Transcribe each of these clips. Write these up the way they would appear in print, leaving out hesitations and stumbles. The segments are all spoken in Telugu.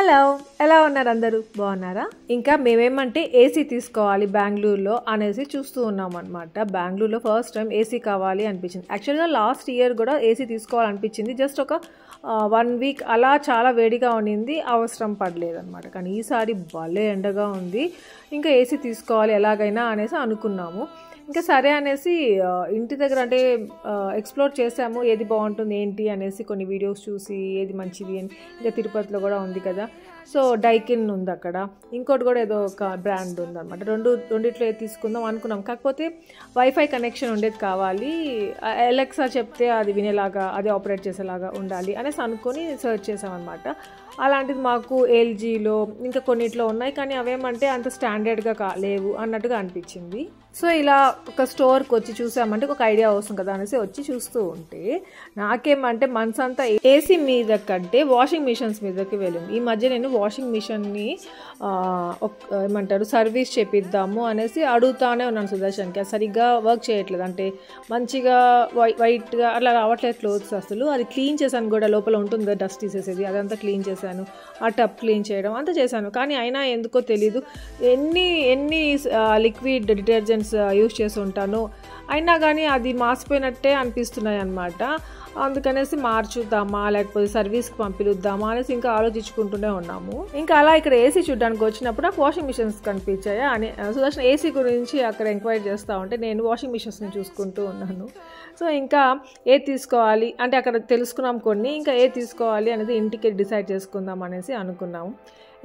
హలో, ఎలా ఉన్నారు అందరూ? బాగున్నారా? ఇంకా మేమేమంటే ఏసీ తీసుకోవాలి బెంగళూరులో అనేసి చూస్తూ ఉన్నాం అనమాట. బెంగళూరులో ఫస్ట్ టైం ఏసీ కావాలి అనిపించింది. యాక్చువల్గా లాస్ట్ ఇయర్ కూడా ఏసీ తీసుకోవాలనిపించింది. జస్ట్ ఒక 1 వీక్ అలా చాలా వేడిగా ఉండింది, అవసరం పడలేదన్నమాట. కానీ ఈసారి భలే ఎండగా ఉంది, ఇంకా ఏసీ తీసుకోవాలి ఎలాగైనా అనేసి అనుకున్నాము. ఇంకా సరే అనేసి ఇంటి దగ్గర అంటే ఎక్స్ప్లోర్ చేసాము, ఏది బాగుంటుంది ఏంటి అనేసి కొన్ని వీడియోస్ చూసి ఏది మంచిది అని. ఇంకా తిరుపతిలో కూడా ఉంది కదా, సో డైకిన్ ఉంది అక్కడ, ఇంకోటి కూడా ఏదో ఒక బ్రాండ్ ఉందన్నమాట. రెండిట్లో ఏది తీసుకుందాం అనుకున్నాం. కాకపోతే వైఫై కనెక్షన్ ఉండేది కావాలి, ఎలెక్సా చెప్తే అది వినేలాగా, అది ఆపరేట్ చేసేలాగా ఉండాలి అనేసి అనుకొని సర్చ్ చేసామన్నమాట. అలాంటిది మాకు ఎల్జీలో ఇంకా కొన్నిట్లో ఉన్నాయి, కానీ అవేమంటే అంత స్టాండర్డ్గా లేవు అన్నట్టుగా అనిపించింది. సో ఇలా ఒక స్టోర్కి వచ్చి చూసామంటే ఒక ఐడియా వస్తుంది కదా అనేసి వచ్చి చూస్తూ ఉంటే నాకేమంటే మనసంతా ఏసీ మీద కంటే వాషింగ్ మిషన్స్ మీదకి వెళ్ళింది. ఈ మధ్య నేను వాషింగ్ మిషన్ని ఏమంటారు సర్వీస్ చేపిద్దాము అనేసి అడుగుతానే ఉన్నాను సుదర్శన్కి. అది సరిగ్గా వర్క్ చేయట్లేదు, అంటే మంచిగా వైట్గా అట్లా రావట్లేదు క్లోత్స్ అసలు. అది క్లీన్ చేశాను కూడా, లోపల ఉంటుంది కదా డస్ట్ తీసేసేది, అదంతా క్లీన్ చేశాను, ఆ టబ్ క్లీన్ చేయడం అంతా చేశాను. కానీ అయినా ఎందుకో తెలీదు, ఎన్ని లిక్విడ్ డిటర్జెంట్స్ యూజ్ చేసి ఉంటాను అయినా కానీ అది మాసిపోయినట్టే అనిపిస్తున్నాయి అన్నమాట. అందుకనేసి మార్చుద్దామా లేకపోతే సర్వీస్కి పంపిద్దామా అనేసి ఇంకా ఆలోచించుకుంటూనే ఉన్నాము. ఇంకా అలా ఇక్కడ ఏసీ చూడడానికి వచ్చినప్పుడు నాకు వాషింగ్ మిషన్స్ కనిపించాయా అని సుదర్శన్ ఏసీ గురించి అక్కడ ఎంక్వైరీ చేస్తూ ఉంటే నేను వాషింగ్ మిషన్స్ని చూసుకుంటూ ఉన్నాను. సో ఇంకా ఏది తీసుకోవాలి అంటే అక్కడ తెలుసుకున్నాం కొన్ని, ఇంకా ఏది తీసుకోవాలి అనేది ఇంటికి డిసైడ్ చేసుకుందాం అనేసి అనుకున్నాము.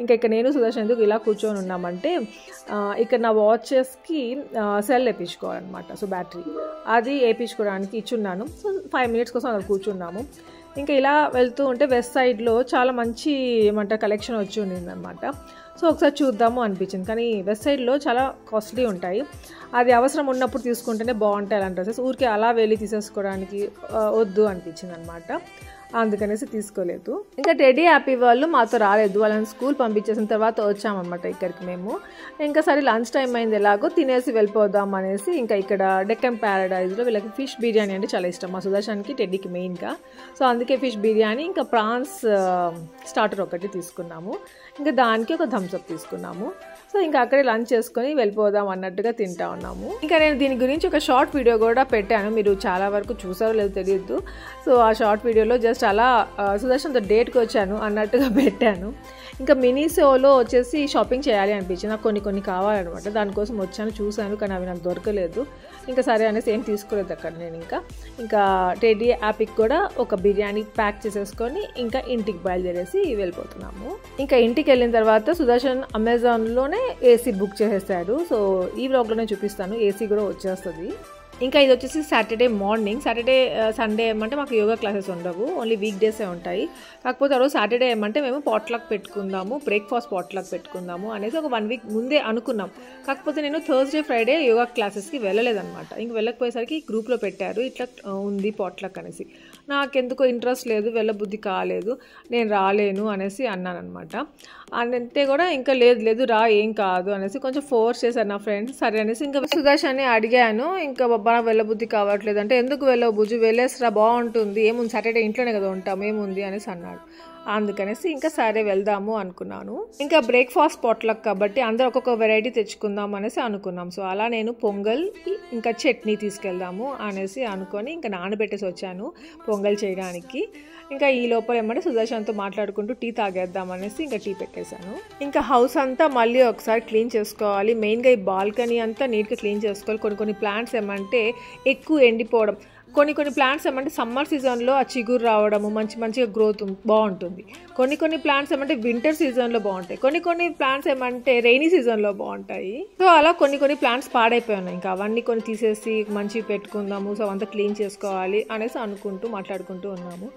ఇంకా ఇక్కడ నేను సుదర్శన్ ఎందుకు ఇలా కూర్చొని ఉన్నామంటే ఇక్కడ నా వాచెస్కి సెల్ వేయించుకోవాలన్నమాట. సో బ్యాటరీ అది వేయించుకోవడానికి ఇచ్చున్నాను. సో 5 minutes కోసం అక్కడ కూర్చున్నాము. ఇంకా ఇలా వెళ్తూ ఉంటే వెస్ట్ సైడ్లో చాలా మంచి ఏమంటారు కలెక్షన్ వచ్చి ఉండింది అనమాట. సో ఒకసారి చూద్దాము అనిపించింది, కానీ వెస్ట్ సైడ్లో చాలా కాస్ట్లీ ఉంటాయి. అది అవసరం ఉన్నప్పుడు తీసుకుంటేనే బాగుంటాయి అలాంటి డ్రెస్సెస్. ఊరికే అలా వెళ్ళి తీసేసుకోవడానికి వద్దు అనిపించింది అనమాట, అందుకనేసి తీసుకోలేదు. ఇంకా టెడ్డీ హ్యాపీ వాళ్ళు మాతో రాలేదు, వాళ్ళని స్కూల్ పంపించేసిన తర్వాత వచ్చామన్నమాట ఇక్కడికి మేము. ఇంకా సరే లంచ్ టైం అయింది, ఎలాగో తినేసి వెళ్ళిపోదాం అనేసి ఇంకా ఇక్కడ డెక్కన్ ప్యారడైజ్లో వీళ్ళకి ఫిష్ బిర్యానీ అంటే చాలా ఇష్టం, మా సుదర్శన్కి టెడ్డీకి మెయిన్గా. సో అందుకే ఫిష్ బిర్యానీ ఇంకా ప్రాన్స్ స్టార్టర్ ఒకటి తీసుకున్నాము, ఇంకా దానికి ఒక థమ్స్అప్ తీసుకున్నాము. సో ఇంకా అక్కడే లంచ్ చేసుకొని వెళ్ళిపోదాం అన్నట్టుగా తింటా ఉన్నాము. ఇంకా నేను దీని గురించి ఒక షార్ట్ వీడియో కూడా పెట్టాను, మీరు చాలా వరకు చూసారో లేదో తెలియదు. సో ఆ షార్ట్ వీడియోలో జస్ట్ అలా సుదర్శన్తో డేట్కి వచ్చాను అన్నట్టుగా పెట్టాను. ఇంకా మినీ షోలో వచ్చేసి షాపింగ్ చేయాలి అనిపించింది, నాకు కొన్ని కావాలన్నమాట. దానికోసం వచ్చాను, చూశాను, కానీ అవి నాకు దొరకలేదు. ఇంకా సరే అనేసి ఏం తీసుకోలేదు అక్కడ నేను. ఇంకా టెడ్డీ యాపిక్ కూడా ఒక బిర్యానీ ప్యాక్ చేసేసుకొని ఇంకా ఇంటికి బయలుదేరేసి వెళ్ళిపోతున్నాము. ఇంకా ఇంటికి వెళ్ళిన తర్వాత సుదర్శన్ అమెజాన్లోనే ఏసీ బుక్ చేసేసాడు. సో ఈ వ్లాగ్లోనే చూపిస్తాను, ఏసీ కూడా వచ్చేస్తుంది. ఇంకా ఇది వచ్చేసి సాటర్డే మార్నింగ్. సండే ఏమంటే మాకు యోగా క్లాసెస్ ఉండవు, ఓన్లీ వీక్ డేసే ఉంటాయి. కాకపోతే ఆ రోజు సాటర్డే ఏమంటే మేము పాట్లక్ పెట్టుకుందాము, బ్రేక్ఫాస్ట్ పాట్లక్ పెట్టుకుందాము అనేసి ఒక 1 week ముందే అనుకున్నాం. కాకపోతే నేను థర్స్డే ఫ్రైడే యోగా క్లాసెస్కి వెళ్ళలేదన్నమాట. ఇంక వెళ్ళకపోయేసరికి గ్రూప్లో పెట్టారు ఇట్లా ఉంది పాట్లక్ అనేసి. నాకెందుకో ఇంట్రెస్ట్ లేదు, వెళ్ళబుద్ధి కాలేదు, నేను రాలేను అనేసి అన్నాను అనమాట. అంటే కూడా ఇంకా లేదు రా ఏం కాదు అనేసి కొంచెం ఫోర్స్ చేశారు నా ఫ్రెండ్స్. సరే అనేసి ఇంకా సుదర్శన్ని అడిగాను, ఇంకా బాగా వెళ్ళబుద్ధి కావట్లేదు అంటే ఎందుకు వెళ్ళవు బుజ్జు, వెళ్ళేసిరా బాగుంటుంది, ఏముంది సాటర్డే ఇంట్లోనే కదా ఉంటాం ఏముంది అనేసి అన్నాడు. అందుకనేసి ఇంకా సరే వెళ్దాము అనుకున్నాను. ఇంకా బ్రేక్ఫాస్ట్ పాట్లక్ కాబట్టి అందరూ ఒక్కొక్క వెరైటీ తెచ్చుకుందాం అనేసి అనుకున్నాం. సో అలా నేను పొంగల్ ఇంకా చట్నీ తీసుకెళ్దాము అనేసి అనుకొని ఇంకా నానబెట్టేసి వచ్చాను పొంగల్ చేయడానికి. ఇంకా ఈ లోపల ఏమంటే సుదర్శన్తో మాట్లాడుకుంటూ టీ తాగేద్దాం అనేసి ఇంకా టీ పెట్టేశాను. ఇంకా హౌస్ అంతా మళ్ళీ ఒకసారి క్లీన్ చేసుకోవాలి, మెయిన్గా ఈ బాల్కనీ అంతా నీట్గా క్లీన్ చేసుకోవాలి. కొన్ని ప్లాంట్స్ ఏమంటే ఎక్కువ ఎండిపోవడం, కొన్ని ప్లాంట్స్ ఏమంటే సమ్మర్ సీజన్లో ఆ చిగురు రావడము మంచిగా గ్రోత్ బాగుంటుంది. కొన్ని ప్లాంట్స్ ఏమంటే వింటర్ సీజన్లో బాగుంటాయి, కొన్ని ప్లాంట్స్ ఏమంటే రెయినీ సీజన్లో బాగుంటాయి. సో అలా కొన్ని ప్లాంట్స్ పాడైపోయి ఉన్నాయి, ఇంకా అవన్నీ కొన్ని తీసేసి మంచిగా పెట్టుకుందాము. సో అంతా క్లీన్ చేసుకోవాలి అనేసి మాట్లాడుకుంటూ ఉన్నాము.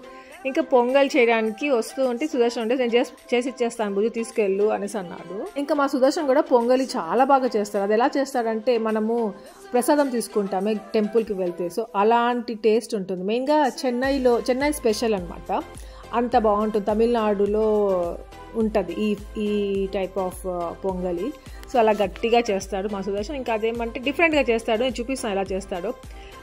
ఇంకా పొంగల్ చేయడానికి వస్తూ ఉంటే సుదర్శన్ ఉంటే నేను చేసి ఇచ్చేస్తాను బుజ్జు తీసుకెళ్ళు అనేసి అన్నాడు. ఇంకా మా సుదర్శన్ కూడా పొంగలి చాలా బాగా చేస్తాడు. అది ఎలా చేస్తాడంటే మనము ప్రసాదం తీసుకుంటామే టెంపుల్కి వెళ్తే, సో అలాంటి టేస్ట్ ఉంటుంది. మెయిన్గా చెన్నై స్పెషల్ అనమాట, అంత బాగుంటుంది. తమిళనాడులో ఉంటుంది ఈ టైప్ ఆఫ్ పొంగలి. సో అలా గట్టిగా చేస్తాడు మా సుదర్శన్. ఇంకా అదేమంటే డిఫరెంట్గా చేస్తాడు, నేను చూపిస్తాను ఎలా చేస్తాడో.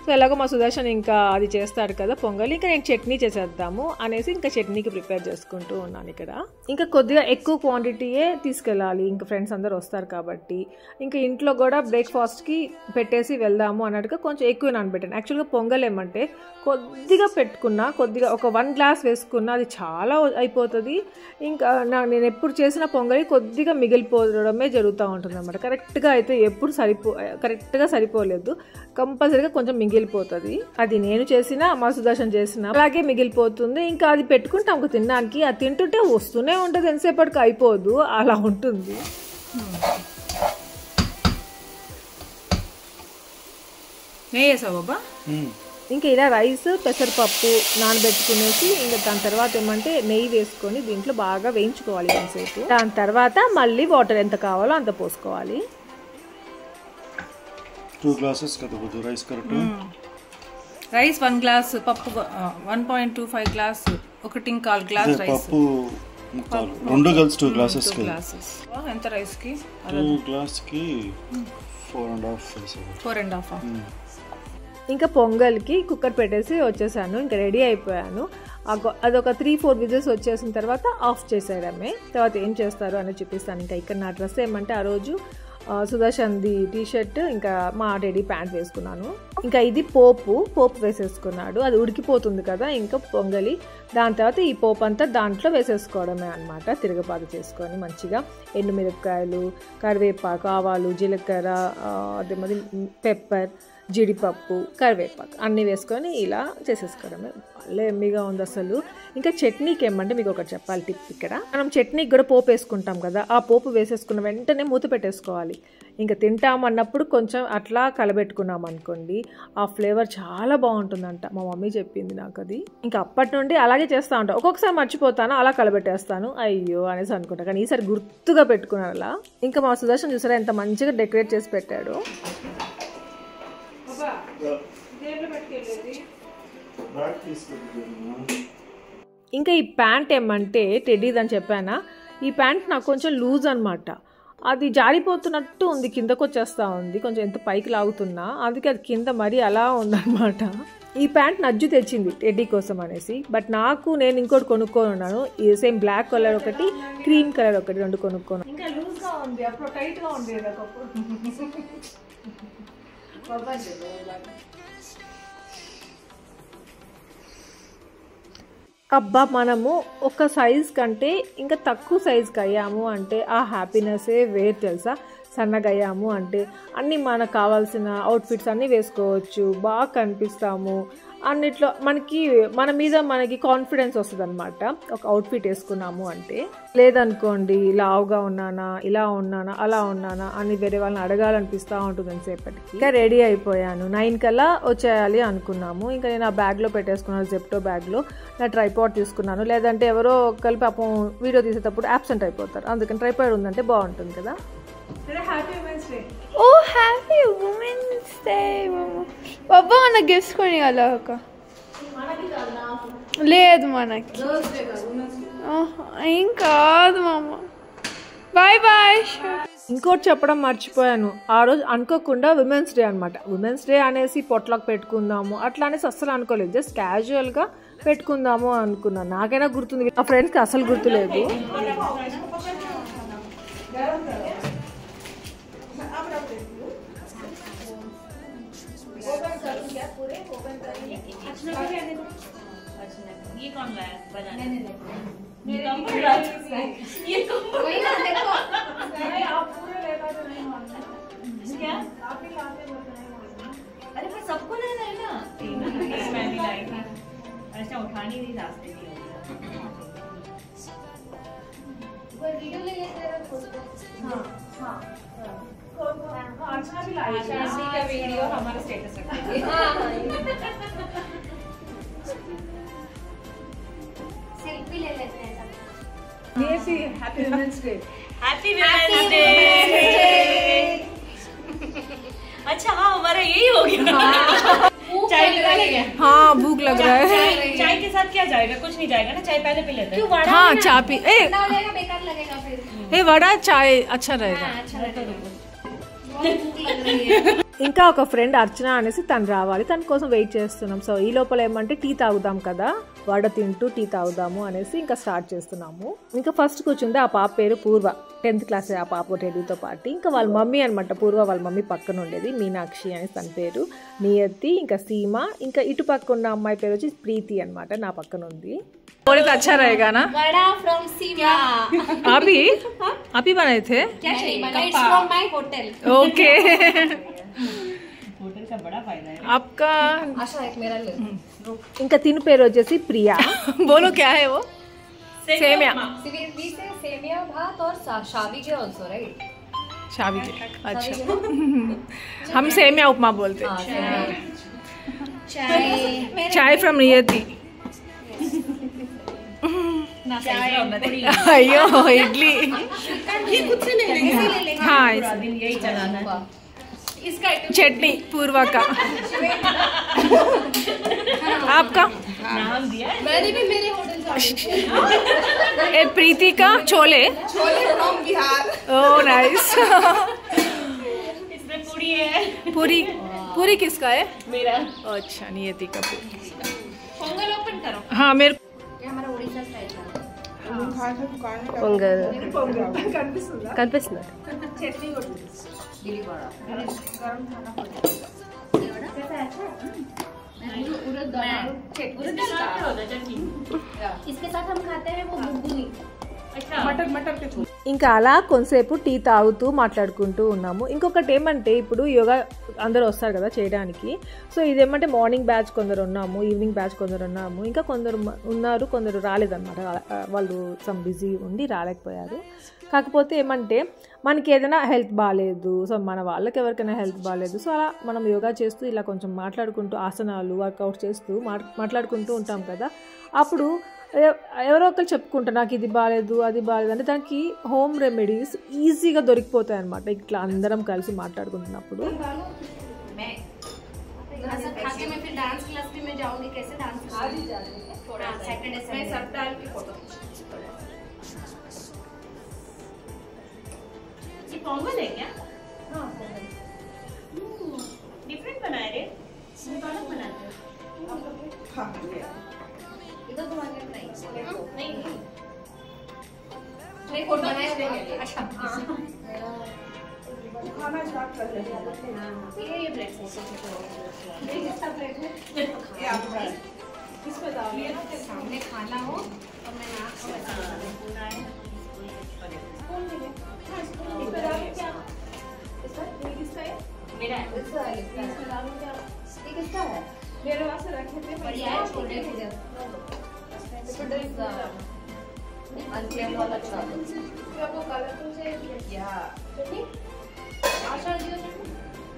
సో ఎలాగో మా సుదర్శన్ ఇంకా అది చేస్తాడు కదా పొంగల్, ఇంకా నేను చట్నీ చేసేద్దాము అనేసి ఇంకా చట్నీకి ప్రిపేర్ చేసుకుంటూ ఉన్నాను ఇక్కడ. ఇంకా కొద్దిగా ఎక్కువ క్వాంటిటీయే తీసుకెళ్ళాలి, ఇంకా ఫ్రెండ్స్ అందరు వస్తారు కాబట్టి. ఇంకా ఇంట్లో కూడా బ్రేక్ఫాస్ట్కి పెట్టేసి వెళ్దాము అన్నట్టుగా కొంచెం ఎక్కువ నానబెట్టాను. యాక్చువల్గా పొంగల్ ఏమంటే కొద్దిగా పెట్టుకున్నా, కొద్దిగా ఒక 1 గ్లాస్ వేసుకున్నా అది చాలా అయిపోతుంది. ఇంకా నేను ఎప్పుడు చేసిన పొంగలి కొద్దిగా మిగిలిపోవడమే జరుగుతూ ఉంటుంది అనమాట. కరెక్ట్గా అయితే ఎప్పుడు కరెక్ట్గా సరిపోలేదు, కంపల్సరీగా కొంచెం మిగిలిపోతుంది. అది నేను చేసిన మా సుదర్శన్ చేసిన అలాగే మిగిలిపోతుంది. ఇంకా అది పెట్టుకుంటాం తినడానికి, అది తింటుంటే వస్తూనే ఉంటుంది, ఎంతసేపటికి అయిపోదు, అలా ఉంటుంది. బాబా ఇంకా ఇలా రైస్ పెసరపప్పు నానబెట్టుకునేసి ఇంకా దాని తర్వాత ఏమంటే నెయ్యి వేసుకొని దీంట్లో బాగా వేయించుకోవాలి కొంతసేపు. దాని తర్వాత మళ్ళీ వాటర్ ఎంత కావాలో అంత పోసుకోవాలి. 2 glasses కదా రైస్ కరెక్ట్. రైస్ 1 గ్లాస్, పప్పు 1.25 గ్లాస్, 1.25 గ్లాస్ రైస్. పప్పు 2 కలిసి 2 గ్లాసెస్ కి. ఎంత రైస్ కి? 2 గ్లాస్ కి 4.5. ఇంకా పొంగల్కి కుక్కర్ పెట్టేసి వచ్చేసాను, ఇంకా రెడీ అయిపోయాను. అదొక 3-4 విజిల్స్ వచ్చేసిన తర్వాత ఆఫ్ చేసేయడమే. తర్వాత ఏం చేస్తారు అనేది చూపిస్తాను. ఇంకా ఇక్కడ నా డ్రెస్ ఏమంటే ఆ రోజు సుదర్శన్ది టీషర్ట్, ఇంకా మా డాడీ ప్యాంట్ వేసుకున్నాను. ఇంకా ఇది పోపు వేసేసుకున్నాడు, అది ఉడికిపోతుంది కదా ఇంకా పొంగలి. దాని తర్వాత ఈ పోపు అంతా దాంట్లో వేసేసుకోవడమే అనమాట. తిరగపాటు చేసుకొని మంచిగా ఎండుమిరపకాయలు, కరివేపాకు, ఆవాలు, జీలకర్ర, అదే పెప్పర్, జీడిపప్పు, కరివేపాకు అన్నీ వేసుకొని ఇలా చేసేసుకోవడమే. భలే ఎమ్మిగా ఉంది అసలు. ఇంకా చట్నీకి ఏమంటే మీకు ఒకటి చెప్పాలి టిప్. ఇక్కడ మనం చట్నీకి కూడా పోపు వేసుకుంటాం కదా, ఆ పోపు వేసేసుకున్న వెంటనే మూత పెట్టేసుకోవాలి. ఇంకా తింటాం అన్నప్పుడు కొంచెం అట్లా కలబెట్టుకున్నాం అనుకోండి, ఆ ఫ్లేవర్ చాలా బాగుంటుందంట. మా మమ్మీ చెప్పింది నాకు అది. ఇంకా అప్పటి నుండి అలాగే చేస్తూ ఉంటాను. ఒక్కొక్కసారి మర్చిపోతాను, అలా కలబెట్టేస్తాను, అయ్యో అనేసి అనుకుంటా. కానీ ఈసారి గుర్తుగా పెట్టుకున్నాను అలా. ఇంకా మా సుదర్శన్ చూసారా ఎంత మంచిగా డెకరేట్ చేసి పెట్టాడు. ఇంకా ఈ ప్యాంట్ ఏమంటే టెడ్డీది అని చెప్పానా, ఈ ప్యాంట్ నాకు కొంచెం లూజ్ అనమాట. అది జారిపోతున్నట్టు ఉంది, కిందకు వచ్చేస్తూ ఉంది, కొంచెం ఎంత పైకి లాగుతున్నా, అందుకే అది కింద మరీ అలా ఉందన్నమాట. ఈ ప్యాంట్ నజ్జు తెచ్చింది టెడ్డీ కోసం అనేసి, బట్ నేను ఇంకోటి కొనుక్కొని ఉన్నాను. ఈ సేమ్ బ్లాక్ కలర్ ఒకటి, క్రీమ్ కలర్ ఒకటి, 2 కొనుక్కోను. ఇంకా లూజ్గా ఉంది, అప్పుడు టైట్గా ఉంది. అబ్బా మనము ఒక సైజ్ కంటే ఇంకా తక్కువ సైజ్కి అయ్యాము అంటే ఆ హ్యాపీనెస్సే వేరు తెలుసా. సన్నగా అయ్యాము అంటే అన్నీ మనకు కావాల్సిన అవుట్ఫిట్స్ అన్నీ వేసుకోవచ్చు, బాగా కనిపిస్తాము, అన్నిట్లో మన మీద మనకి కాన్ఫిడెన్స్ వస్తుంది అనమాట. ఒక అవుట్ఫిట్ వేసుకున్నాము అంటే. లేదనుకోండి లావుగా ఉన్నానా, ఇలా ఉన్నానా, అలా ఉన్నానా అని వేరే వాళ్ళని అడగాలనిపిస్తూ ఉంటుంది ఎంతసేపటికి. ఇంకా రెడీ అయిపోయాను, 9 కల్లా వచ్చేయాలి అనుకున్నాము. ఇంకా నేను ఆ బ్యాగ్లో పెట్టేసుకున్నాను, జెప్టో బ్యాగ్లో. నా ట్రైపాడ్ తీసుకున్నాను, లేదంటే ఎవరో ఒకరి పాపం వీడియో తీసేటప్పుడు అబ్సెంట్ అయిపోతారు, అందుకని ట్రైపాడ్ ఉందంటే బాగుంటుంది కదా. Happy women's day. ఓ హ్యాపీ ఉమెన్స్ డే మామ. బాబా మన గిఫ్ట్స్ కొనియాలి ఒక. లేదు మనకి ఏం కాదు మామ. Bye bye. ఇంకోటి చెప్పడం మర్చిపోయాను, ఆ రోజు అనుకోకుండా విమెన్స్ డే అనమాట. విమెన్స్ డే అనేసి పొట్లకు పెట్టుకుందాము అట్లా అనేసి అస్సలు అనుకోలేదు, జస్ట్ క్యాజువల్గా పెట్టుకుందాము అనుకున్నాను. నాకైనా గుర్తుంది, ఆ ఫ్రెండ్స్కి అసలు గుర్తులేదు. ये कौन लाया बनाने? ये कोई ना देखो नहीं आप पूरे लेगा तो नहीं मानना क्या आप ही लाते हो तो नहीं मानना। अरे पर सबको लेना है ना, मैं भी लाई थी। अच्छा उठानी नहीं रास्ते की कोई वीडियो ले लेते हैं फोटो। हां हां अच्छा भी लाई है, इसी का वीडियो हमारे स्टेटस रखेंगे। हां सेल्फी ले लेते हैं सब। ये सी happy women's day. Happy women's day. अच्छा हाँ हमारा यही हो गया। चाय निकालेंगे। हाँ भूख लग रहा है। चाय के साथ क्या जाएगा? कुछ नहीं जाएगा ना, चाय पहले पी लेते हैं। हाँ चाय पी बेकार लगेगा फिर। वड़ा चाय अच्छा रहेगा। अच्छा लगेगा। बहुत भूख लग रही है। ఇంకా ఒక ఫ్రెండ్ అర్చన అనేసి తను రావాలి, తన కోసం వెయిట్ చేస్తున్నాం. సో ఈ లోపల ఏమంటే టీ తాగుదాం కదా, వడ తింటూ టీ తాగుదాము అనేసి ఇంకా స్టార్ట్ చేస్తున్నాము. ఇంకా ఫస్ట్ కూర్చుంది ఆ పాప పేరు పూర్వ, 10th క్లాస్ ఆ పాప టెడీతో పాటు. ఇంకా వాళ్ళ మమ్మీ అనమాట, పూర్వ వాళ్ళ మమ్మీ పక్కన ఉండేది మీనాక్షి అని తన పేరు, నియతి, ఇంకా సీమ, ఇంకా ఇటు పక్క ఉన్న అమ్మాయి పేరు వచ్చి ప్రీతి అనమాట, నా పక్కన ఉంది. अच्छा रहेगा ना? वड़ा फ्रॉम सीमा। आप ही बनाए थे? क्या चाहिए? It's from my hotel. Okay. Hotel का बड़ा फायदा है। आपका आशा एक मेरा ले। ఇంకా తిని పేరు వచ్చేసి ప్రియా. बोलो क्या है वो? सेमिया। वी से सेमिया भात और शावी के आल्सो राइट? शावी के, अच्छा। हम सेमिया उपमा बोलते हैं। चाय फ्रॉम नियति। अयो इडली, ये खुद से ले लेंगे। हाँ दिन यही चलाना है। इसका चटनी पूर्वा का। आपका नाम दिया मैंने भी मेरे होटल से। ए प्रीति का chole from Bihar. Oh nice. इसमें पूरी है। पूरी पूरी किसका है? मेरा। अच्छा नियति का पूरी। पोंगल ओपन करो। हाँ मेरे ये हमारा उड़ीसा स्टाइल का పొంగల్ కనిపిస్తుందా? इसके साथ हम खाते हैं वो बुंदी। ఇంకా అలా కొంతసేపు టీ తాగుతూ మాట్లాడుకుంటూ ఉన్నాము. ఇంకొకటి ఏమంటే ఇప్పుడు యోగా అందరూ వస్తారు కదా చేయడానికి. సో ఇదేమంటే మార్నింగ్ బ్యాచ్ కొందరు ఉన్నాము, ఈవినింగ్ బ్యాచ్ కొందరు ఉన్నాము, ఇంకా కొందరు ఉన్నారు, కొందరు రాలేదన్నమాట. వాళ్ళు సమ్ బిజీ ఉండి రాలేకపోయారు. కాకపోతే ఏమంటే మనకి ఏదైనా హెల్త్ బాగాలేదు, సో మన వాళ్ళకి ఎవరికైనా హెల్త్ బాగాలేదు, సో అలా మనం యోగా చేస్తూ ఇలా కొంచెం మాట్లాడుకుంటూ ఆసనాలు వర్కౌట్ చేస్తూ మాట్లాడుకుంటూ ఉంటాం కదా. అప్పుడు ఎవరో ఒకరు చెప్పుకుంటారు నాకు ఇది బాగాలేదు అది బాగాలేదు అంటే దానికి హోమ్ రెమెడీస్ ఈజీగా దొరికిపోతాయి అనమాట ఇట్లా అందరం కలిసి మాట్లాడుకుంటున్నప్పుడు. डिफरेंट बनाए रे बनाते इधर तो नहीं नहीं फोटो बनाए देंगे। अच्छा खाना स्टार्ट कर लेते हैं। ये प्लेट है ये किसका प्लेट है? ये आपका है। किस पे दाल है? सामने खाना हो और मैं नाक से पूरा है कौन देंगे? हां इस पे डाल क्या इसका ये किसका है? मेरा है। इसका है इसमें डालूं क्या? ये किसका है? मेरे वहां से रखे थे बढ़िया है छोटे थे अनक्लेम वाला अच्छा है आपको कलरफुल से या चटनी आशा जी का चटनी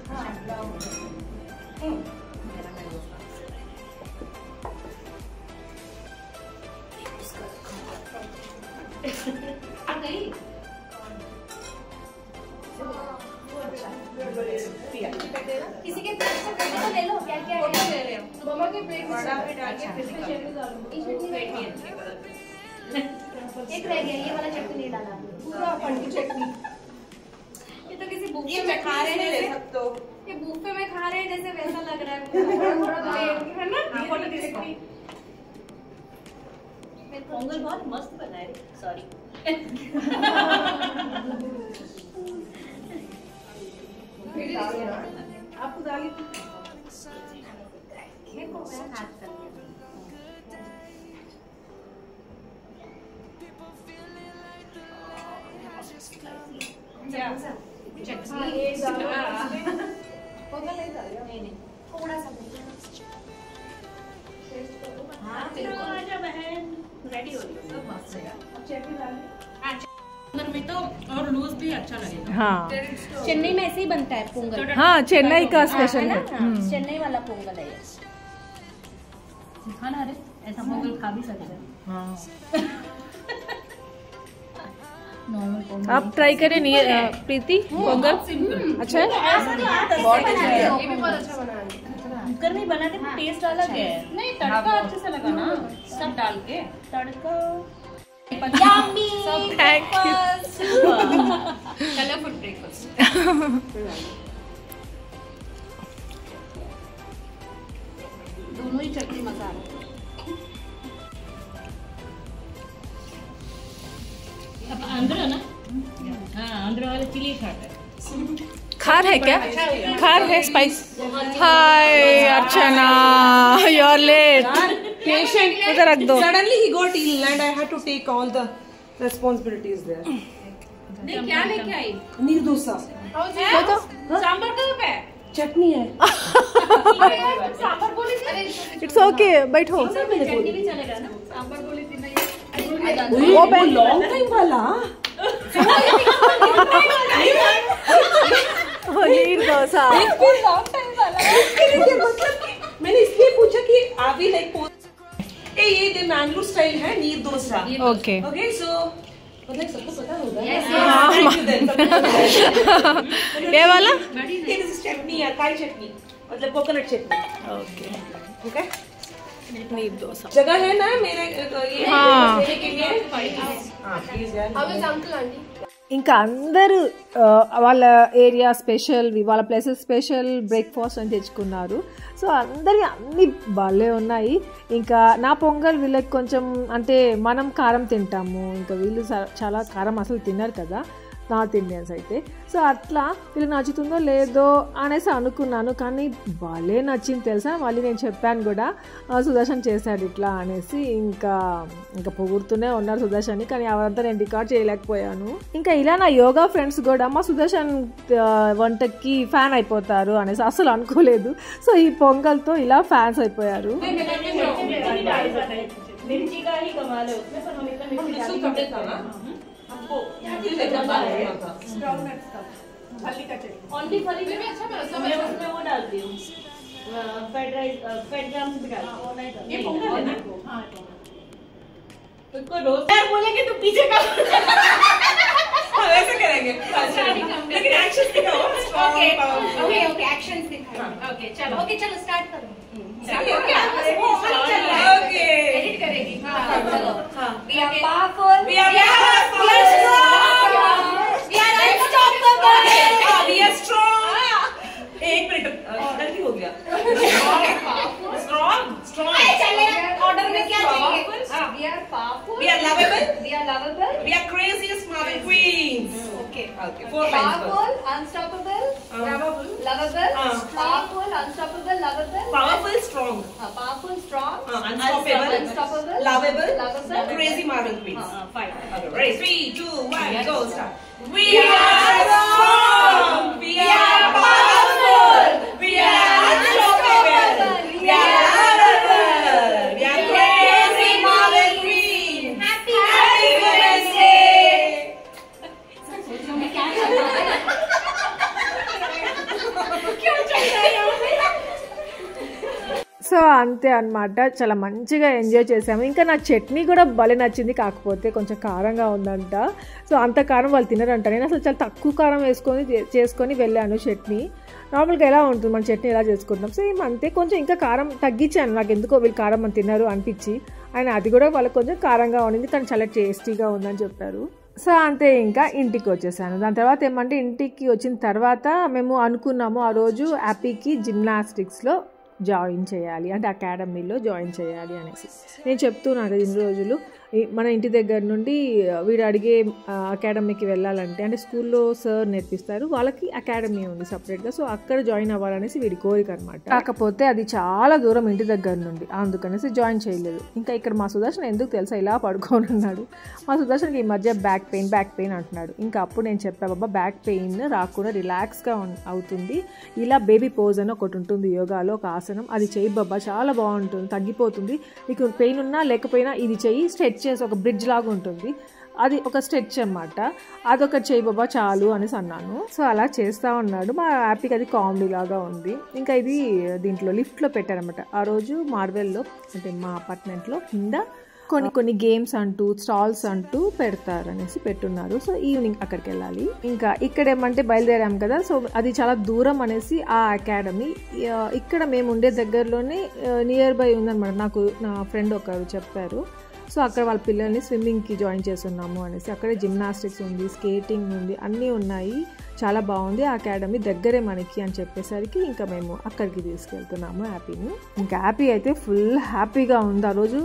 हां मेरा मैंगो आ गई किसी के प्लेट से तो ले लो क्या क्या है ले रहे हो मम्मा के प्लेट में डाल के फिजिकल एक रह गया ये वाला चटनी नहीं डाला पूरा पट्टी चटनी ये तो किसी बुफे में खा रहे हैं ले सकते हो ये बुफे में खा रहे हैं जैसे वैसा लग रहा है थोड़ा प्लेट है ना फोटो चटनी मेरे पोंगल बहुत मस्त बनाए सॉरी आपको डाली मेरे को मेरा हाथ कर दिया नहीं थोड़ा सा हाँ आजा बहन रेडी हो रही है सब मस्त है अब चटनी डालें पोंगल में तो और लूज भी अच्छा लगेगा। हाँ चेन्नई में ऐसे ही बनता है पोंगल हाँ चेन्नई का स्पेशल है। चेन्नई वाला पोंगल है खाना अरे ऐसा पोंगल खा भी सकते हैं। हाँ नॉर्मल पोंगल आप ट्राई करें प्रीति पोंगल अच्छा है बहुत अच्छा है ये भी बहुत अच्छा बना है कुकर में बनाने में टेस्ट अलग है। नहीं तड़का अच्छे से लगा ना सब डाल के तड़का yummy thank you colourful breakfast दोनों ही चटनी मजा आ रहा है। आंध्र ना, हाँ आंध्र वाले चिली खाता है। खार है क्या? खार है spice. Hi Archana, you are late. Patient. इधर रख दो। Suddenly he got ill and I had to take all the responsibilities there. नहीं क्या लेके आई? नीर डोसा। सांबर कहाँ पे? चटनी है। सांबर बोली थी। इट्स ओके, बैठो। चटनी भी चलेगा ना? सांबर बोली थी नहीं। वो लॉन्ग टाइम वाला। नीर डोसा। मैंने इसलिए पूछा कि आवी लाइक ये द मैंगलोर स्टाइल है नीर डोसा। ओके ओके सो मतलब सबको पता होगा। ये वाला चटनी है, काई चटनी मतलब कोकोनट चटनी। ओके ओके नीर डोसा जगह है ना मेरे ये हाँ। देने के लिए। हाँ प्लीज यार। ఇంకా అందరూ వాళ్ళ ఏరియా స్పెషల్, వాళ్ళ ప్లేసెస్ స్పెషల్ బ్రేక్ఫాస్ట్ అని తెచ్చుకున్నారు. సో అందరి అన్ని భలే ఉన్నాయి. ఇంకా నా పొంగల్ వీళ్ళకి కొంచెం అంటే మనం కారం తింటాము, ఇంకా వీళ్ళు చాలా కారం అసలు తిన్నారు కదా నార్త్ ఇండియన్స్ అయితే. సో అట్లా వీళ్ళకి నచ్చుతుందో లేదో అనేసి అనుకున్నాను, కానీ భలే నచ్చింది తెలుసా. మళ్ళీ నేను చెప్పాను కూడా సుదర్శన్ చేశాడు ఇట్లా అనేసి. ఇంకా పొగుడుతూనే ఉన్నారు సుదర్శన్ని, కానీ అవంతా నేను రికార్డ్ చేయలేకపోయాను. ఇంకా ఇలా నా యోగా ఫ్రెండ్స్ కూడా మా సుదర్శన్ వంటకి ఫ్యాన్ అయిపోతారు అనేసి అసలు అనుకోలేదు. సో ఈ పొంగల్తో ఇలా ఫ్యాన్స్ అయిపోయారు. मिर्ची का ही कमाल है उसमें, पर हम इतना मिर्ची डालेंगे ऑनली फली में अच्छा मैं उसमें वो डालती हूँ फ्राइड राइस, फ्राइड ग्राम्स भी डालती हूँ। ये पोंगल है ना? हाँ उसको रोज यार बोलेंगे तो पीछे का ऐसे करेंगे लेकिन एक्शन दिखाओ। ओके ओके एक्शंस दिखाओ। ओके चलो स्टार्ट करो। ओके एडिट करेगी। हाँ चलो। We are powerful. We are powerful. We are strong. We are unstoppable. We are strong. एक मिनट गलती हो गया। Strong. चले ऑर्डर में क्या चाहिए? We are powerful. We are lovable. We are lovable. We are craziest mother queens. Okay. 4 lines. Powerful, unstoppable, lovable, powerful, unstoppable, lovable, Powerful, strong. powerful, strong, Unstoppable. Lovable. Crazy mother queens. Five Ready? 3, 2, 1, go. Start. We are strong. We are powerful. We are unstoppable. We are lovable. We are crazy mother queens. Happy Women's Day. So అంతే అన్నమాట, చాలా మంచిగా ఎంజాయ్ చేసాము. ఇంకా నా చట్నీ కూడా భలే నచ్చింది, కాకపోతే కొంచెం కారంగా ఉందంట. సో అంత కారం వాళ్ళు తినరంట. నేను అసలు చాలా తక్కువ కారం చేసుకొని వెళ్ళాను చట్నీ. నార్మల్గా ఎలా ఉంటుంది మన చట్నీ ఎలా చేసుకుంటాం సేమ్ అంతే. కొంచెం ఇంకా కారం తగ్గించాను, నాకు ఎందుకో వీళ్ళు కారం అని తిన్నారు అనిపించి. ఆయన అది కూడా వాళ్ళకి కొంచెం కారంగా ఉండింది, కానీ చాలా టేస్టీగా ఉందని చెప్పారు. సో అంతే, ఇంకా ఇంటికి వచ్చేసాను. దాని తర్వాత ఏమంటే ఇంటికి వచ్చిన తర్వాత మేము అనుకున్నాము ఆ రోజు హ్యాపీకి జిమ్నాస్టిక్స్లో జాయిన్ చేయాలి, అంటే అకాడమీలో జాయిన్ చేయాలి అనేసి. నేను చెప్తున్నాను కదా ఇన్ని రోజులు మన ఇంటి దగ్గర నుండి వీడు అడిగే అకాడమీకి వెళ్ళాలంటే, అంటే స్కూల్లో సార్ నేర్పిస్తారు, వాళ్ళకి అకాడమీ ఉంది సపరేట్గా. సో అక్కడ జాయిన్ అవ్వాలనేసి వీడి కోరిక అనమాట. కాకపోతే అది చాలా దూరం ఇంటి దగ్గర నుండి, అందుకనేసి జాయిన్ చేయలేదు. ఇంకా ఇక్కడ మా సుదర్శన్ ఎందుకు తెలుసా ఇలా పడుకొని ఉన్నాడు. మా సుదర్శన్కి ఈ మధ్య బ్యాక్ పెయిన్ అంటున్నాడు. ఇంకా అప్పుడు నేను చెప్పా, బాబా బ్యాక్ పెయిన్ రాకుండా రిలాక్స్గా అవుతుంది, ఇలా బేబీ పోజ్ అని ఒకటి ఉంటుంది యోగాలో, ఒక ఆసనం, అది చెయ్యి బాబా, చాలా బాగుంటుంది, తగ్గిపోతుంది. నీకు పెయిన్ ఉన్నా లేకపోయినా ఇది చెయ్యి, స్ట్రెచ్ చేసి ఒక బ్రిడ్జ్ లాగా ఉంటుంది, అది ఒక స్ట్రెచ్ అన్నమాట, అదొకటి చేయి బాబా చాలు అనేసి అన్నాను. సో అలా చేస్తూ ఉన్నాడు. మా హ్యాపీకి అది కామెడీ లాగా ఉంది. ఇంకా ఇది దీంట్లో లిఫ్ట్లో పెట్టారనమాట. ఆ రోజు మార్వెల్లో, అంటే మా అపార్ట్మెంట్లో కింద కొన్ని గేమ్స్ అంటూ స్టాల్స్ అంటూ పెడతారనేసి పెట్టున్నారు. సో ఈవినింగ్ అక్కడికి వెళ్ళాలి. ఇంకా ఇక్కడ ఏమంటే బయలుదేరాం కదా, సో అది చాలా దూరం అనేసి ఆ అకాడమీ ఇక్కడ మేము ఉండే దగ్గరలోనే నియర్ బై ఉందన్నమాట. నాకు నా ఫ్రెండ్ ఒకరు చెప్పారు. సో అక్కడ వాళ్ళ పిల్లల్ని స్విమ్మింగ్కి జాయిన్ చేస్తున్నాము అనేసి. అక్కడే జిమ్నాస్టిక్స్ ఉంది, స్కేటింగ్ ఉంది, అన్నీ ఉన్నాయి. చాలా బాగుంది అకాడమీ, దగ్గరే మనకి అని చెప్పేసరికి ఇంకా మేము అక్కడికి తీసుకెళ్తున్నాము హ్యాపీని. ఇంకా హ్యాపీ అయితే ఫుల్ హ్యాపీగా ఉంది ఆ రోజు.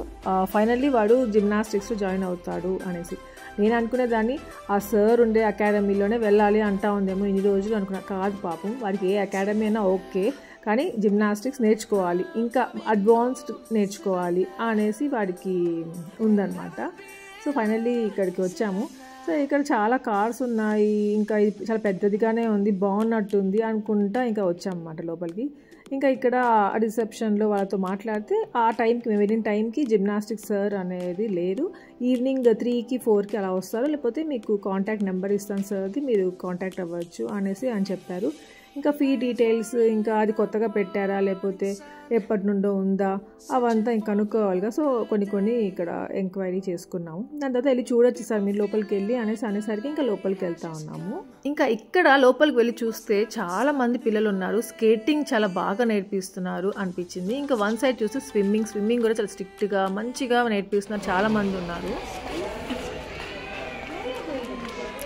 ఫైనల్లీ వాడు జిమ్నాస్టిక్స్లో జాయిన్ అవుతాడు అనేసి. నేను అనుకునేదాన్ని ఆ సార్ ఉండే అకాడమీలోనే వెళ్ళాలి అంటా ఉందేమో ఇన్ని రోజులు అనుకున్నా. కాదు పాపం, వాడికి ఏ అకాడమీ అయినా ఓకే, కానీ జిమ్నాస్టిక్స్ నేర్చుకోవాలి, ఇంకా అడ్వాన్స్డ్ నేర్చుకోవాలి అనేసి వాడికి ఉందన్నమాట. సో ఫైనల్లీ ఇక్కడికి వచ్చాము. సో ఇక్కడ చాలా కార్స్ ఉన్నాయి, ఇంకా ఇది చాలా పెద్దదిగానే ఉంది, బాగున్నట్టుంది అనుకుంటా ఇంకా వచ్చామన్నమాట లోపలికి. ఇంకా ఇక్కడ రిసెప్షన్లో వాళ్ళతో మాట్లాడితే ఆ టైంకి మేము వెళ్ళిన టైంకి జిమ్నాస్టిక్స్ సార్ అనేది లేదు. ఈవినింగ్ 3కి 4కి అలా వస్తారు, లేకపోతే మీకు కాంటాక్ట్ నెంబర్ ఇస్తాను సార్ది, మీరు కాంటాక్ట్ అవ్వచ్చు అనేసి అని చెప్పారు. ఇంకా ఫీ డీటెయిల్స్, ఇంకా అది కొత్తగా పెట్టారా లేకపోతే ఎప్పటి నుండో ఉందా అవంతా ఇంకా కనుక్కోవాలిగా. సో కొన్ని ఇక్కడ ఎంక్వైరీ చేసుకున్నాము. దాని తర్వాత వెళ్ళి చూడొచ్చు సార్ మీరు లోపలికి వెళ్ళి అనేసరికి ఇంకా లోపలికి వెళ్తా ఉన్నాము. ఇంకా ఇక్కడ లోపలికి వెళ్ళి చూస్తే చాలా మంది పిల్లలు ఉన్నారు. స్కేటింగ్ చాలా బాగా నేర్పిస్తున్నారు అనిపించింది. ఇంకా వన్ సైడ్ చూస్తే స్విమ్మింగ్ కూడా చాలా స్ట్రిక్ట్గా మంచిగా నేర్పిస్తున్నారు, చాలా మంది ఉన్నారు.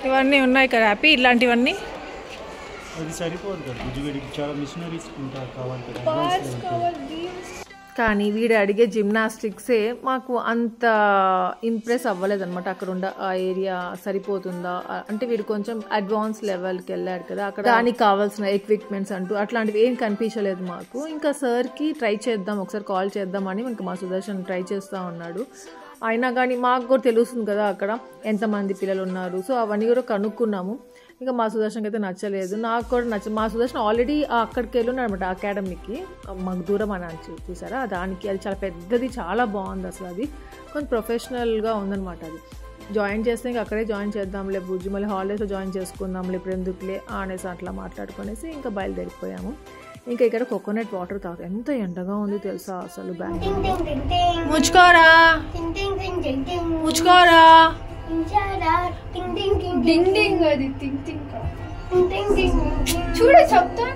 ఇవన్నీ ఉన్నాయి కదా హ్యాపీ, ఇలాంటివన్నీ అది సరిపోదు కదా, బుజ్జిగడికి చాలా మిషనరీస్ కావాలి కదా. కానీ వీడు అడిగే జిమ్నాస్టిక్సే మాకు అంత ఇంప్రెస్ అవ్వలేదన్నమాట. అక్కడ ఉండ ఆ ఏరియా సరిపోతుందా అంటే వీడు కొంచెం అడ్వాన్స్ లెవెల్కి వెళ్ళాడు కదా, అక్కడ దానికి కావాల్సిన ఎక్విప్మెంట్స్ అంటూ అట్లాంటివి ఏం కనిపించలేదు మాకు. ఇంకా సార్కి ట్రై చేద్దాం, ఒకసారి కాల్ చేద్దామని ఇంకా మా సుదర్శన్ ట్రై చేస్తూ ఉన్నాడు. అయినా కానీ మాకు కూడా తెలుస్తుంది కదా అక్కడ ఎంతమంది పిల్లలు ఉన్నారు. సో అవన్నీ కూడా కనుక్కున్నాము. ఇంకా మా సుదర్శన్కి అయితే నచ్చలేదు, నాకు కూడా మా సుదర్శన్ ఆల్రెడీ అక్కడికి వెళ్ళున్నాడు అనమాట అకాడమీకి, మాకు దూరం అని చూసారా దానికి. అది చాలా పెద్దది, చాలా బాగుంది అసలు. అది కొంచెం ప్రొఫెషనల్గా ఉందన్నమాట. అది జాయిన్ చేస్తే ఇంకా అక్కడే జాయిన్ చేద్దాంలే బుజ్జి, మళ్ళీ హాలిడేస్లో జాయిన్ చేసుకుందాంలే ఇప్పుడు ఎందుకులే అనేసి అట్లా మాట్లాడుకునేసి ఇంకా బయలుదేరిపోయాము. ఇంకా ఇక్కడ కోకోనట్ వాటర్ తాగుతాం. ఎంత ఎండగా ఉంది తెలుసా అసలు బెంగళూరులో. ముచ్చుకోరా ముచ్చుకోరా చూడ చెప్తా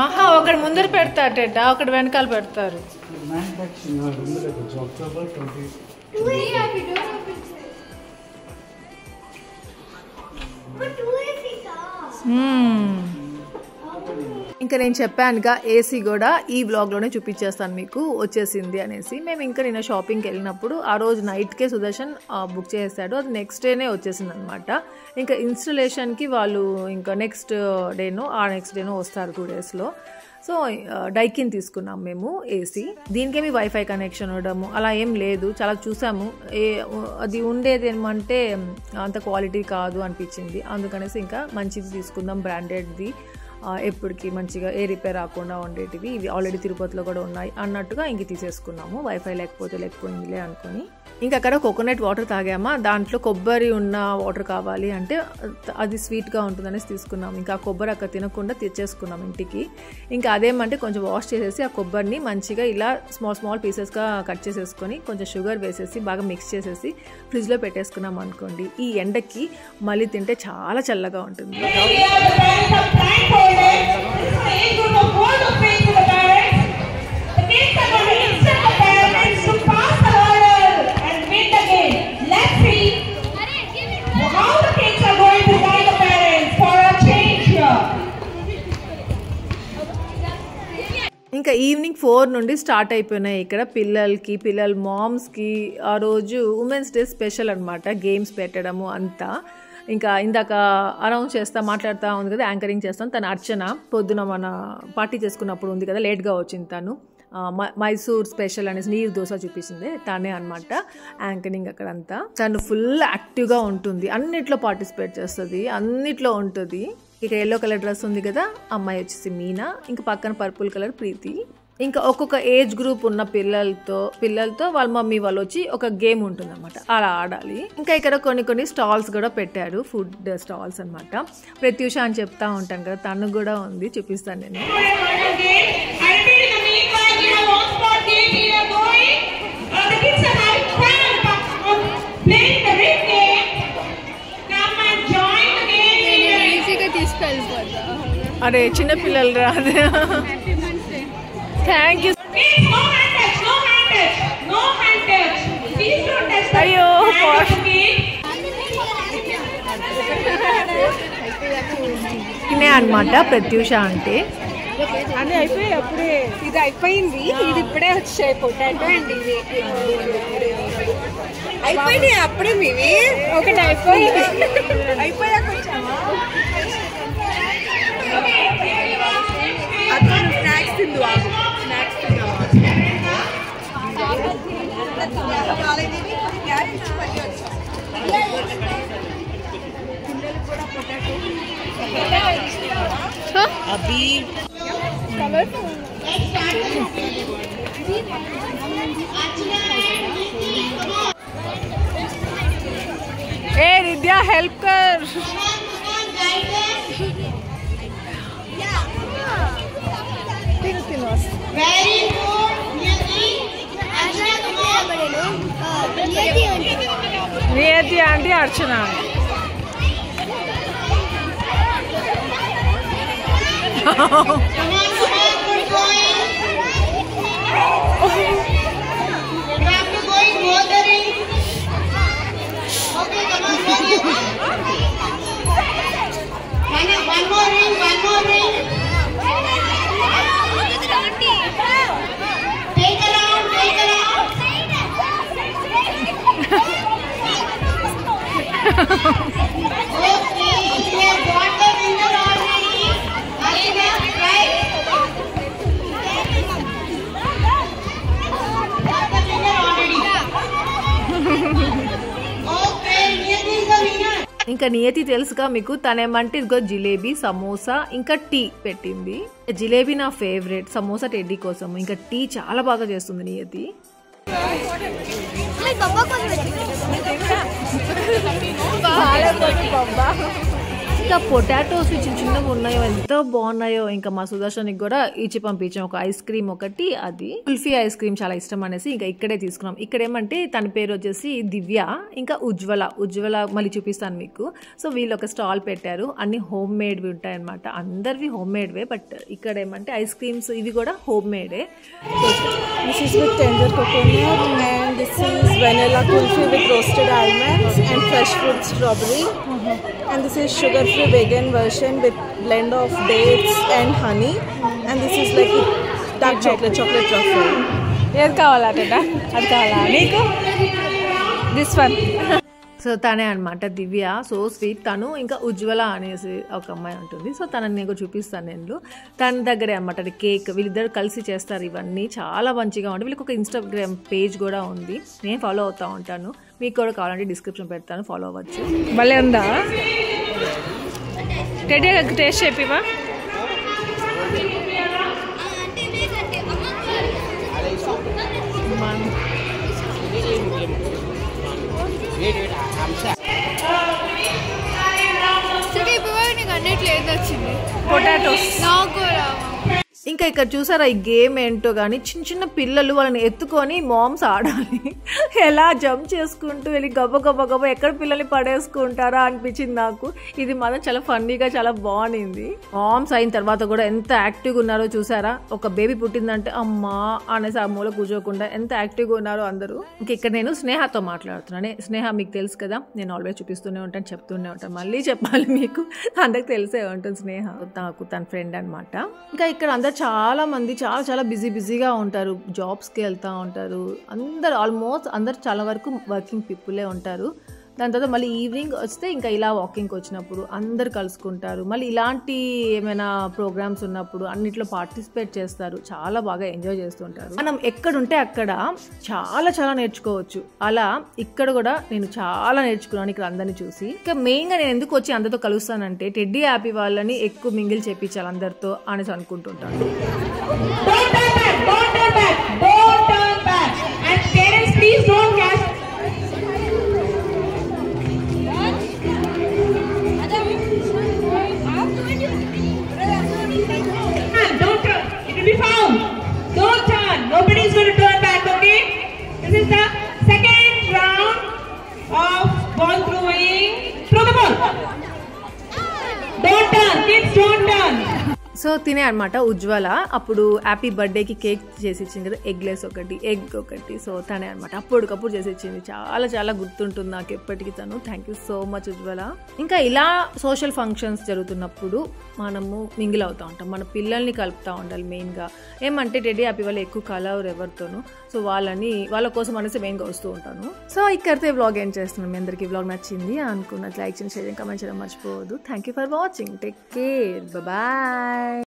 ఆహా, ఒకటి ముందర పెడతారట, ఒకటి వెనకాల పెడతారు. ఇంకా నేను చెప్పానుగా ఏసీ కూడా ఈ వ్లాగ్లోనే చూపించేస్తాను మీకు వచ్చేసింది అనేసి. మేము ఇంకా నిన్న షాపింగ్కి వెళ్ళినప్పుడు ఆ రోజు నైట్కే సుదర్శన్ బుక్ చేశాడు, అది నెక్స్ట్ డేనే వచ్చేసింది అనమాట. ఇంకా ఇన్స్టలేషన్కి వాళ్ళు ఇంకా నెక్స్ట్ డేనో వస్తారు 2 డేస్లో. సో డైకిన్ తీసుకున్నాం మేము ఏసీ. దీనికేమి వైఫై కనెక్షన్ ఉండడము అలా ఏం లేదు, చాలా చూసాము. అది ఉండేది ఏమంటే అంత క్వాలిటీ కాదు అనిపించింది, అందుకనేసి ఇంకా మంచిది తీసుకుందాం, బ్రాండెడ్ది, ఎప్పటికీ మంచిగా ఏ రిపేర్ రాకుండా ఉండేటివి. ఇవి ఆల్రెడీ తిరుపతిలో కూడా ఉన్నాయి అన్నట్టుగా ఇంక తీసేసుకున్నాము, వైఫై లేకపోయిందిలే అనుకుని. ఇంకా అక్కడ కోకోనట్ వాటర్ తాగామా, దాంట్లో కొబ్బరి ఉన్న వాటర్ కావాలి అంటే అది స్వీట్గా ఉంటుందనేసి తీసుకున్నాము. ఇంకా ఆ కొబ్బరి అక్కడ తినకుండా తెచ్చేసుకున్నాం ఇంటికి. ఇంకా అదేమంటే కొంచెం వాష్ చేసేసి ఆ కొబ్బరిని మంచిగా ఇలా స్మాల్ పీసెస్గా కట్ చేసేసుకొని కొంచెం షుగర్ వేసేసి బాగా మిక్స్ చేసేసి ఫ్రిడ్జ్లో పెట్టేసుకున్నాం అనుకోండి. ఈ ఎండకి మళ్ళీ తింటే చాలా చల్లగా ఉంటుంది. ఇంకా ఈవినింగ్ 4 నుండి స్టార్ట్ అయిపోయినాయి ఇక్కడ పిల్లల మామ్స్కి. ఆ రోజు ఉమెన్స్ డే స్పెషల్ అనమాట, గేమ్స్ పెట్టడము అంతా. ఇంకా ఇందాక అనౌన్స్ మాట్లాడుతూ ఉంది కదా, యాంకరింగ్ చేస్తాను. తను అర్చన, పొద్దున మన పార్టీ చేసుకున్నప్పుడు ఉంది కదా, లేట్గా వచ్చింది తను. మైసూర్ స్పెషల్ అనేసి నీరు దోశ చూపించింది తనే అనమాట యాంకరింగ్ అక్కడంతా. తను ఫుల్ యాక్టివ్గా ఉంటుంది, అన్నిట్లో పార్టిసిపేట్ చేస్తుంది, అన్నిట్లో ఉంటుంది. ఇక ఎల్లో కలర్ డ్రెస్ ఉంది కదా, అమ్మాయి వచ్చేసి మీనా, ఇంకా పక్కన పర్పుల్ కలర్ ప్రీతి. ఇంకా ఒక్కొక్క ఏజ్ గ్రూప్ ఉన్న పిల్లలతో వాళ్ళ మమ్మీ వాళ్ళు వచ్చి ఒక గేమ్ ఉంటుంది అనమాట, అలా ఆడాలి. ఇంకా ఇక్కడ కొన్ని స్టాల్స్ కూడా పెట్టారు, ఫుడ్ స్టాల్స్ అనమాట. ప్రత్యూష అని చెప్తా ఉంటాను కదా, తను కూడా ఉంది, చూపిస్తాను నేను. The kids are having fun playing the ring game. అరే చిన్న పిల్లలు రాదు. Thank you. అయ్యో ఇనే అనమాట ప్రత్యూష అంటే. అని అయిపోయి అప్పుడే ఇది అయిపోయింది, ఇది ఇప్పుడే వచ్చాయి పొటాటో అండ్ ఇది అయిపోయినాయి అప్పుడే. మీవి ఒకటి అయిపోయింది, అయిపోయాక వచ్చామా. అక్కడ స్నాక్స్ తిందు, స్నాక్స్ తిన్నావా? अभी ए रिद्या हेल्प कर. नियति aunty Archana One more ring. Take around. Okay, we have got the winner already. Ashina, right? Got the winner already. Okay, Niyati is the winner. ఇంకా నియతి తెలుసుగా మీకు. తనేమంటే ఇదిగో జిలేబీ, సమోసా ఇంకా టీ పెట్టింది. జిలేబీ నా ఫేవరెట్, సమోసా టెడ్డీ కోసం, ఇంకా టీ చాలా బాగా చేస్తుంది నియతి. ఇంకా పొటాటోస్ చిన్నగా ఉన్నాయో, ఎంతో బాగున్నాయో. ఇంకా మా సుదర్శన్కి కూడా ఇచ్చి పంపించాం ఒక ఐస్ క్రీమ్ ఒకటి, అది కుల్ఫీ ఐస్ క్రీమ్ చాలా ఇష్టం అనేసి ఇంకా ఇక్కడే తీసుకున్నాం. ఇక్కడ ఏమంటే తన పేరు వచ్చేసి దివ్య, ఇంకా ఉజ్వల మళ్ళీ చూపిస్తాను మీకు. సో వీళ్ళు ఒక స్టాల్ పెట్టారు, అన్ని హోమ్ మేడ్వి ఉంటాయి అనమాట. అందరివి హోమ్ మేడ్వే, బట్ ఇక్కడ ఏమంటే ఐస్ క్రీమ్స్ ఇవి కూడా home made. This is with tender coconut and this is vanilla kulfi with roasted almonds and fresh fruit strawberry. And this is sugar-free vegan version with blend of dates and honey. And this is like dark chocolate truffle. ఏది కావాలట? అది కావాలా నీకు? This one. సో తనే అనమాట దివ్య, సో స్వీట్. తను ఇంకా ఉజ్వల అనేసి ఒక అమ్మాయి ఉంటుంది. సో తనని నేను చూపిస్తాను. నేను తన దగ్గరే అనమాట కేక్. వీళ్ళిద్దరు కలిసి చేస్తారు ఇవన్నీ, చాలా మంచిగా ఉంటుంది. వీళ్ళకి ఒక ఇన్స్టాగ్రామ్ పేజ్ కూడా ఉంది, నేను ఫాలో అవుతూ ఉంటాను. మీకు కూడా కావాలంటే డిస్క్రిప్షన్ పెడతాను, ఫాలో అవ్వచ్చు. భలే ఉందా? Teddy taste చెప్పివా? పొటాటోస్ ఇంకా ఇక్కడ చూసారా ఈ గేమ్ ఏంటో కానీ, చిన్న పిల్లలు వాళ్ళని ఎత్తుకొని మామ్స్ ఆడాలి. ఎలా జంప్ చేసుకుంటూ వెళ్ళి గబ్బ ఎక్కడ పిల్లల్ని పడేసుకుంటారా అనిపించింది నాకు. ఇది మాత్రం చాలా ఫన్నీగా చాలా బాగుంది. మామ్స్ అయిన తర్వాత కూడా ఎంత యాక్టివ్గా ఉన్నారో చూసారా. ఒక బేబీ పుట్టిందంటే అమ్మా అనేసి ఆ మూల కూర్చోకుండా ఎంత యాక్టివ్గా ఉన్నారో అందరూ. ఇంకా ఇక్కడ నేను స్నేహతో మాట్లాడుతున్నాను. స్నేహ మీకు తెలుసు కదా, నేను ఆల్వేస్ చూపిస్తూనే ఉంటాను, చెప్తూనే ఉంటాను, మళ్ళీ చెప్పాలి మీకు, అందరికి తెలిసే ఉంటుంది. స్నేహ నాకు తన ఫ్రెండ్ అనమాట. ఇంకా ఇక్కడ అందరు చాలా మంది చాలా బిజీగా ఉంటారు, జాబ్స్కి వెళ్తూ ఉంటారు. అందరు ఆల్మోస్ట్ అందరు చాలా వరకు వర్కింగ్ పీపులే ఉంటారు. దాని తర్వాత మళ్ళీ ఈవినింగ్ వస్తే ఇంకా ఇలా వాకింగ్కి వచ్చినప్పుడు అందరు కలుసుకుంటారు. మళ్ళీ ఇలాంటి ఏమైనా ప్రోగ్రామ్స్ ఉన్నప్పుడు అన్నిట్లో పార్టిసిపేట్ చేస్తారు, చాలా బాగా ఎంజాయ్ చేస్తుంటారు. మనం ఎక్కడుంటే అక్కడ చాలా నేర్చుకోవచ్చు. అలా ఇక్కడ కూడా నేను చాలా నేర్చుకున్నాను ఇక్కడ అందరినీ చూసి. ఇంకా మెయిన్గా నేను ఎందుకు వచ్చి అందరితో కలుస్తానంటే టెడ్డీ హ్యాపీ వాళ్ళని ఎక్కువ మింగిల్ చేపించాలి అందరితో అనేసి అనుకుంటుంటాను. Nobody is going to turn back, okay? This is the second round of ball throwing. Throw the ball. Don't turn. Keep so తినే అనమాట ఉజ్వల అప్పుడు హ్యాపీ బర్త్డేకి కేక్ చేసి ఇచ్చింది కదా, ఎగ్లెస్ ఒకటి, ఎగ్ ఒకటి. సో తనే అనమాట అప్పటికప్పుడు చేసి ఇచ్చింది. చాలా చాలా గుర్తుంటుంది నాకు ఎప్పటికీ తను. థ్యాంక్ యూ సో మచ్ ఉజ్వల. ఇంకా ఇలా సోషల్ ఫంక్షన్స్ జరుగుతున్నప్పుడు మనము మింగిల్ అవుతూ ఉంటాం, మన పిల్లల్ని కలుపుతూ ఉండాలి మెయిన్గా. ఏమంటే టెడ్డీ హ్యాపీ వాళ్ళు ఎక్కువ కలవరు ఎవరితోనూ, సో వాళ్ళ కోసం అనేసి మెయిన్గా వస్తూ ఉంటాను. సో ఇక్కడితే వ్లాగ్ ఏం చేస్తున్నాం. మీ అందరికీ వ్లాగ్ నచ్చింది అనుకున్నట్లు లైక్ చేయండి, షేర్ చేయండి, కామెంట్ చేయడం మర్చిపోవద్దు. Thank you for watching. Take care. Bye.